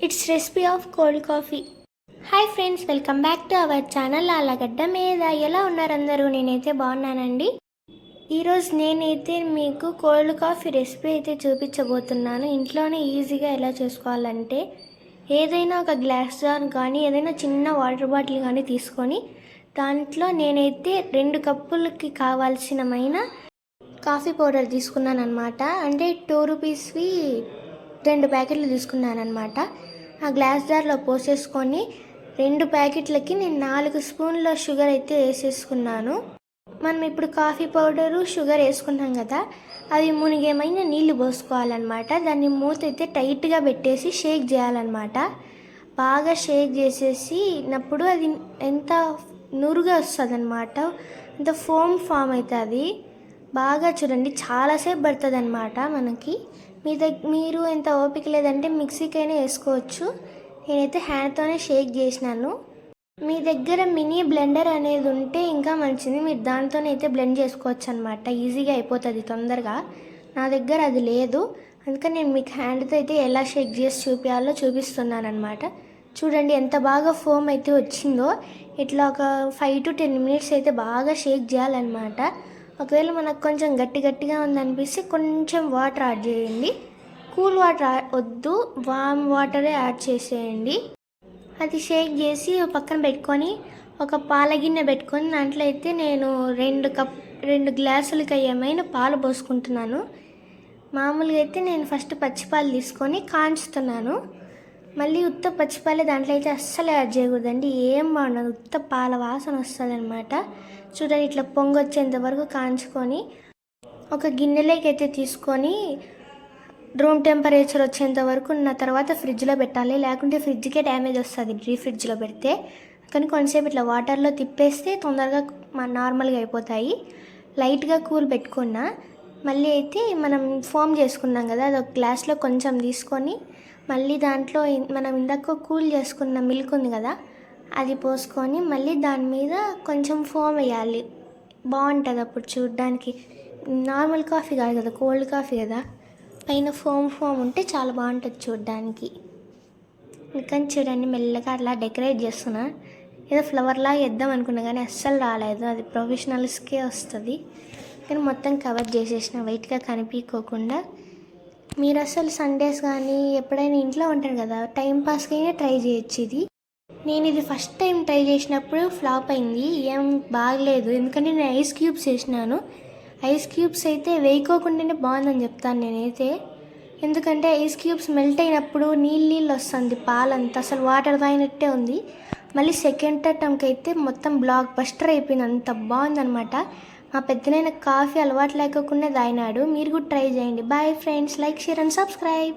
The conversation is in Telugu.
It's recipe of cold coffee. Hi friends, welcome back to our channel Allagadda మీద. ఎలా ఉన్నారు అందరూ? నేనైతే బాగున్నానండి. ఈరోజు నేనైతే మీకు కోల్డ్ కాఫీ రెసిపీ అయితే చూపించబోతున్నాను. ఇంట్లోనే ఈజీగా ఎలా చేసుకోవాలంటే, ఏదైనా ఒక గ్లాస్ జార్ కానీ ఏదైనా చిన్న వాటర్ బాటిల్ కానీ తీసుకొని దాంట్లో నేనైతే 2 కప్పులకి కావాల్సినమైన కాఫీ పౌడర్ తీసుకున్నాను అనమాట. అంటే 2 రూపీస్వి 2 ప్యాకెట్లు తీసుకున్నాను అనమాట. ఆ గ్లాస్ జార్లో పోసేసుకొని 2 ప్యాకెట్లకి నేను 4 స్పూన్ల షుగర్ అయితే వేసేసుకున్నాను. మనం ఇప్పుడు కాఫీ పౌడరు షుగర్ వేసుకున్నాం కదా, అవి మునిగేమైనా నీళ్లు పోసుకోవాలన్నమాట. దాన్ని మూత అయితే టైట్గా పెట్టేసి షేక్ చేయాలన్నమాట. బాగా షేక్ చేసేసినప్పుడు అది ఎంత నురుగా వస్తుంది అనమాట, అంత ఫోమ్ ఫామ్ అవుతుంది. బాగా చూడండి, చాలాసేపు పడుతుంది అనమాట మనకి. మీరు ఎంత ఓపిక లేదంటే మిక్సీకైనా వేసుకోవచ్చు. నేనైతే హ్యాండ్తోనే షేక్ చేసినాను. మీ దగ్గర మినీ బ్లెండర్ అనేది ఉంటే ఇంకా మంచిది, మీరు దాంతోనైతే బ్లెండ్ చేసుకోవచ్చు అనమాట. ఈజీగా అయిపోతుంది తొందరగా. నా దగ్గర అది లేదు, అందుకని నేను మీకు హ్యాండ్తో అయితే ఎలా షేక్ చేసి చూపించాలో చూపిస్తున్నాను అనమాట. చూడండి ఎంత బాగా ఫోమ్ అయితే వచ్చిందో. ఇట్లా ఒక 5 to 10 minutes అయితే బాగా షేక్ చేయాలన్నమాట. ఒకవేళ మనకు కొంచెం గట్టిగా ఉందనిపిస్తే కొంచెం వాటర్ యాడ్ చేయండి. కూల్ వాటర్ వద్దు, వామ్ వాటరే యాడ్ చేసేయండి. అది షేక్ చేసి పక్కన పెట్టుకొని ఒక పాల గిన్నె పెట్టుకొని దాంట్లో అయితే నేను 2 గ్లాసులకి అయ్యేమైన పాలు పోసుకుంటున్నాను. మామూలుగా అయితే నేను ఫస్ట్ పచ్చిపాలు తీసుకొని కాంచుతున్నాను. మళ్ళీ ఉత్త పచ్చిపాలే దాంట్లో అయితే అస్సలు యాడ్ చేయకూడదండి, ఏం బాగుండదు, ఉత్త పాల వాసన వస్తుంది అనమాట. చూడండి, ఇట్లా పొంగొచ్చేంత వరకు కాంచుకొని ఒక గిన్నెలోకి అయితే తీసుకొని రూమ్ టెంపరేచర్ వచ్చేంత వరకు ఉన్న తర్వాత ఫ్రిడ్జ్లో పెట్టాలి. లేకుంటే ఫ్రిడ్జ్కే డ్యామేజ్ వస్తుంది డీప్ ఫ్రిడ్జ్లో పెడితే. కానీ కొంచెంసేపు ఇట్లా వాటర్లో తిప్పేస్తే తొందరగా నార్మల్గా అయిపోతాయి. లైట్గా కూల్ పెట్టుకున్నా. మళ్ళీ అయితే మనం ఫోమ్ చేసుకున్నాం కదా, అది ఒక గ్లాస్లో కొంచెం తీసుకొని మళ్ళీ దాంట్లో మనం ఇందాక కూల్ చేసుకున్న మిల్క్ ఉంది కదా, అది పోసుకొని మళ్ళీ దాని మీద కొంచెం ఫోమ్ వేయాలి. బాగుంటుంది అప్పుడు చూడడానికి. నార్మల్ కాఫీ కాదు కదా, కోల్డ్ కాఫీ కదా, పైన ఫోమ్ ఉంటే చాలా బాగుంటుంది చూడడానికి. ఇంకా చూడండి, మెల్లగా అట్లా డెకరేట్ చేస్తున్నా. ఏదో ఫ్లవర్లా వేద్దాం అనుకున్నా కానీ అస్సలు రాలేదు, అది ప్రొఫెషనల్స్కే వస్తుంది. కానీ మొత్తం కవర్ చేసేసిన వైట్గా కనిపించకుండా. మీరు అసలు సండేస్ కానీ ఎప్పుడైనా ఇంట్లో ఉంటారు కదా, టైంపాస్కైనా ట్రై చేయొచ్చు ఇది. నేను ఇది ఫస్ట్ టైం ట్రై చేసినప్పుడు ఫ్లాప్ అయింది, ఏం బాగలేదు. ఎందుకంటే నేను ఐస్ క్యూబ్స్ వేసినాను. ఐస్ క్యూబ్స్ అయితే వేయకోకుండానే బాగుందని చెప్తాను నేనైతే. ఎందుకంటే ఐస్ క్యూబ్స్ మెల్ట్ అయినప్పుడు నీళ్ళు వస్తుంది పాలంతా, అసలు వాటర్ తాగినట్టే ఉంది. మళ్ళీ సెకండ్ అటెంప్ట్కి అయితే మొత్తం బ్లాక్ బస్టర్ అయిపోయింది, అంత బాగుందనమాట. మా పెద్దనైనా కాఫీ అలవాటు లేకుండా తాగినాడు. మీరు కూడా ట్రై చేయండి. Bye friends, like, share and subscribe.